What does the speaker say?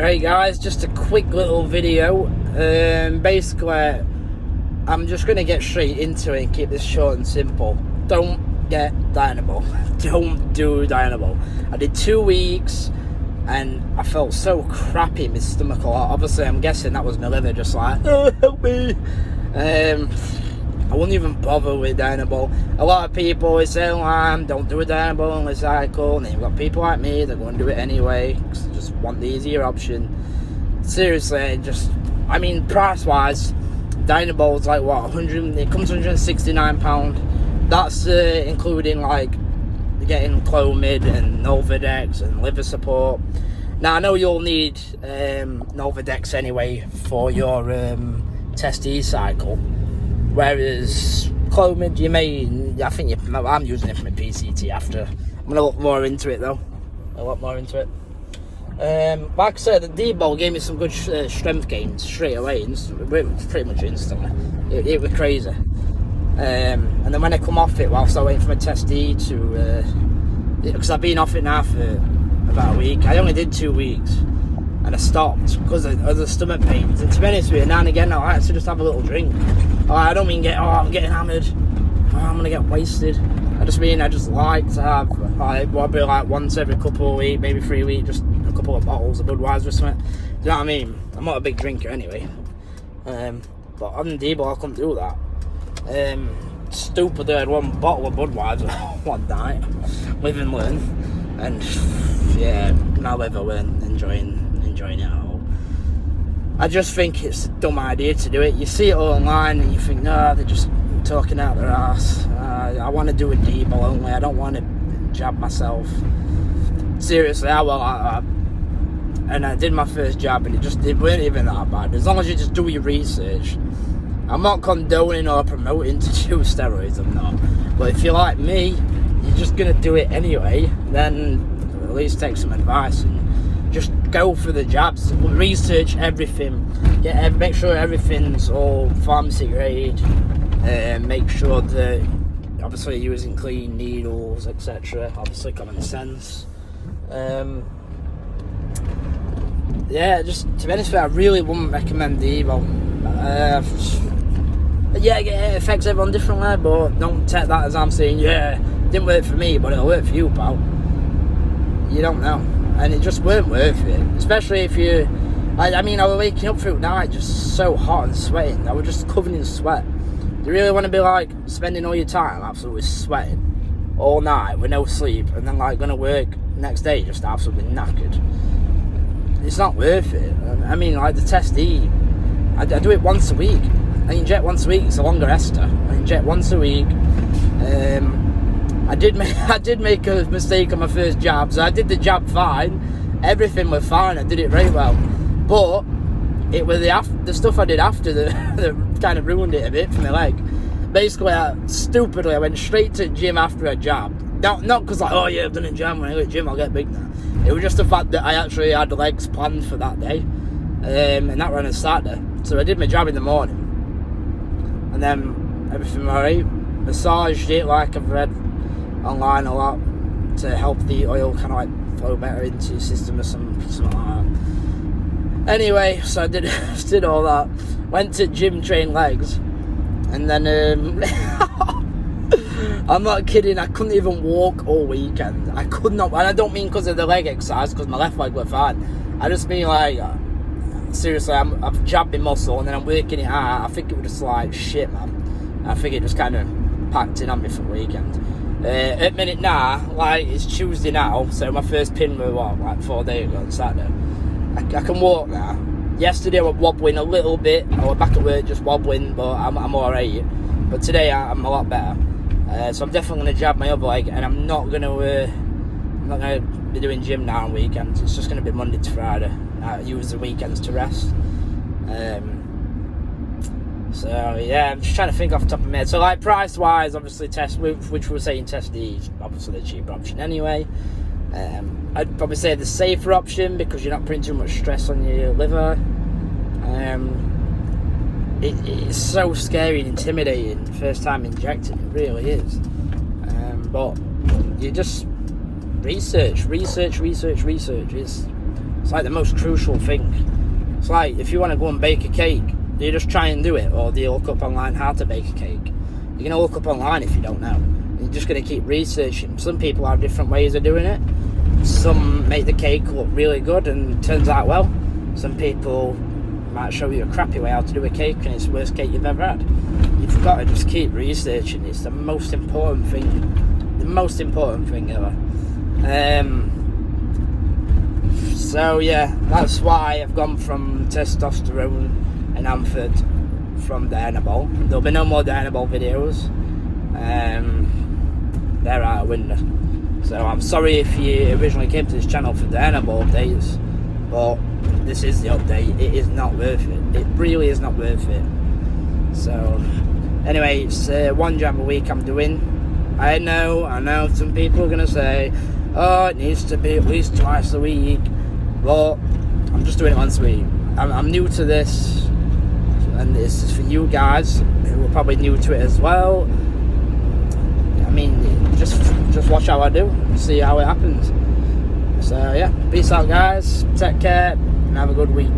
Hey guys, just a quick little video. Basically, I'm just going to get straight into it and keep this short and simple. Don't get Dianabol. Don't do Dianabol. I did 2 weeks and I felt so crappy in my stomach a lot. Obviously, I'm guessing that was my liver just like, oh, help me. I wouldn't even bother with Dianabol. A lot of people always say, don't do a Dianabol unless cycle. And then you've got people like me that go and do it anyway because they just want the easier option. Seriously, price-wise, Dianabol's like what, 100? It comes £169. That's including like getting Clomid and Novadex and liver support. Now I know you'll need Novadex anyway for your testes cycle. Whereas Clomid, I'm using it for my PCT after. I'm going to look more into it though. Like I said, the D-ball gave me some good strength gains straight away, pretty much instantly. It was crazy. And then when I come off it, whilst I waiting for my test D to, because I've been off it now for about a week. I only did 2 weeks. And I stopped because of the stomach pains. And to be honest with you, now and again, I like to just have a little drink. I don't mean I'm getting hammered. I'm gonna get wasted. I just like to have probably like once every couple of weeks, maybe 3 weeks, just a couple of bottles of Budweiser or something. Do you know what I mean? I'm not a big drinker anyway. But on the D-ball, I couldn't do that. Stupidly, I had 1 bottle of Budweiser one night. Live and learn. And yeah, my liver weren't enjoying it at all. I just think it's a dumb idea to do it. You see it online and you think, no, they're just talking out their ass. I want to do a D-ball only. I don't want to jab myself. Seriously, and I did my first jab and it weren't even that bad. As long as you just do your research. I'm not condoning or promoting to do steroids, I'm not. But if you're like me, you're just going to do it anyway, then at least take some advice and just go for the jabs. Research everything. Make sure everything's all pharmacy grade. Make sure that obviously you're using clean needles, etc. Obviously common sense. Just to be honest with you, I really wouldn't recommend the Evo. It affects everyone differently, but don't take that as I'm saying, didn't work for me, but it'll work for you, pal. You don't know. And it just weren't worth it, especially if you. I was waking up through the night just so hot and sweating. I was just covered in sweat. Do you really want to be like spending all your time absolutely sweating all night with no sleep, and then like going to work next day just absolutely knackered? It's not worth it. I mean, like the test D, I do it once a week. I inject once a week. It's a longer ester. I inject once a week. I did make a mistake on my first jab, so I did the jab fine. Everything was fine. I did it very well, but it was the stuff I did after that kind of ruined it a bit for my leg. Basically, I went straight to the gym after a jab. Not because I've done a jab. When I go to the gym, I'll get big now. It was just the fact that I actually had the legs planned for that day, and that ran on Saturday. So I did my jab in the morning, and then everything was alright. Massaged it like I've read online a lot to help the oil kind of like flow better into your system or something like that. Anyway, so I did all that. Went to gym, train legs, and then I'm not kidding, I couldn't even walk all weekend. I could not, and I don't mean because of the leg exercise, because my left leg was fine. I just mean like, seriously, I've jabbed my muscle and then I'm working it out. I think it was just like shit, man. I think it just kind of packed in on me for the weekend. At minute now, like it's Tuesday now, so my first pin was 4 days ago on Saturday. I can walk now. Yesterday I was wobbling a little bit. I was back at work just wobbling, but I'm alright. But today I'm a lot better. So I'm definitely going to jab my other leg, and I'm not going to be doing gym now on weekends. It's just going to be Monday to Friday. I use the weekends to rest. So yeah, I'm just trying to think off the top of my head. So like price wise, obviously which we were saying test D is obviously the cheaper option anyway. I'd probably say the safer option because you're not putting too much stress on your liver. It's so scary and intimidating the first time injecting, it really is. But you just research. It's It's like the most crucial thing. It's like if you want to go and bake a cake, do you just try and do it, or do you look up online how to bake a cake? You're going to look up online if you don't know. You're just going to keep researching. Some people have different ways of doing it. Some make the cake look really good and turns out well. Some people might show you a crappy way how to do a cake and it's the worst cake you've ever had. You've got to just keep researching. It's the most important thing. The most important thing ever. So yeah, that's why I've gone from testosterone and Amphid from Dianabol. There'll be no more Dianabol videos. They're out of window. So I'm sorry if you originally came to this channel for Dianabol updates, but this is the update. It is not worth it. It really is not worth it. So anyway, it's 1 jab a week I'm doing. I know some people are going to say, oh, it needs to be at least twice a week. But I'm just doing it once a week. I'm new to this, and this is for you guys who are probably new to it as well. I mean, just watch how I do and see how it happens. So yeah, peace out guys, take care and have a good week.